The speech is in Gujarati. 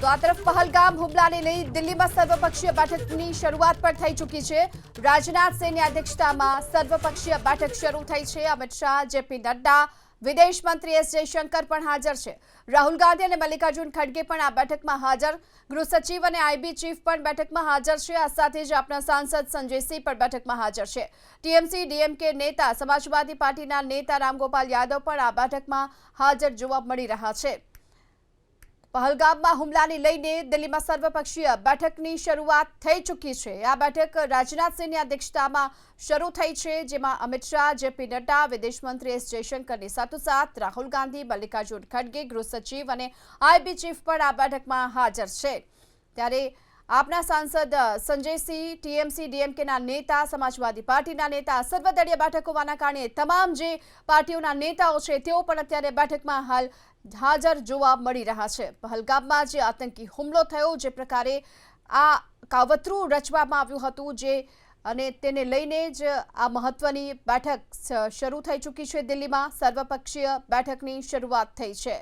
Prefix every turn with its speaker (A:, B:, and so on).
A: તો આ તરફ પહલગામ હુમલાને લઈ દિલ્હીમાં સર્વપક્ષીય બેઠકની શરૂઆત પણ થઈ ચૂકી છે। રાજનાથ સિંહની અધ્યક્ષતામાં સર્વપક્ષીય બેઠક શરૂ થઈ છે। અમિત શાહ, જેપી નડ્ડા, વિદેશ મંત્રી એસ જયશંકર પણ હાજર છે। રાહુલ ગાંધી અને મલ્લિકાર્જુન ખડગે પણ આ બેઠકમાં હાજર। ગૃહ સચિવ અને આઈબી ચીફ પણ બેઠકમાં હાજર છે। આ સાથે જ આપના સાંસદ સંજય સિંહ પણ બેઠકમાં હાજર છે। ટીએમસી ડીએમકે નેતા, સમાજવાદી પાર્ટીના નેતા રામગોપાલ યાદવ પણ આ બેઠકમાં હાજર જોવા મળી રહ્યા છે। પહલગામમાં હુમલાને લઈને દિલ્હીમાં સર્વપક્ષીય બેઠકની શરૂઆત થઈ ચૂકી છે। આ બેઠક રાજનાથ સિંહની અધ્યક્ષતામાં શરૂ થઈ છે, જેમાં અમિત શાહ, જેપી નડ્ડા, વિદેશ મંત્રી એસ જયશંકરની સાથોસાથ રાહુલ ગાંધી, મલ્લિકાર્જુન ખડગે, ગૃહ સચિવ અને આઈબી ચીફ પણ આ બેઠકમાં હાજર છે। ત્યારે આપના સાંસદ સંજય સિંહ, ટીએમસી ડીએમકેના નેતા, સમાજવાદી પાર્ટીના નેતા, સર્વદળીય બેઠક હોવાના કારણે તમામ જે પાર્ટીઓના નેતાઓ છે તેઓ પણ અત્યારે બેઠકમાં હાલ હાજર જોવા મળી રહ્યા છે। પહલગામમાં જે આતંકી હુમલો થયો, જે પ્રકારે આ કાવતરું રચવામાં આવ્યું હતું, અને તેને લઈને જ આ મહત્વની બેઠક શરૂ થઈ ચૂકી છે। દિલ્હીમાં સર્વપક્ષીય બેઠકની શરૂઆત થઈ છે।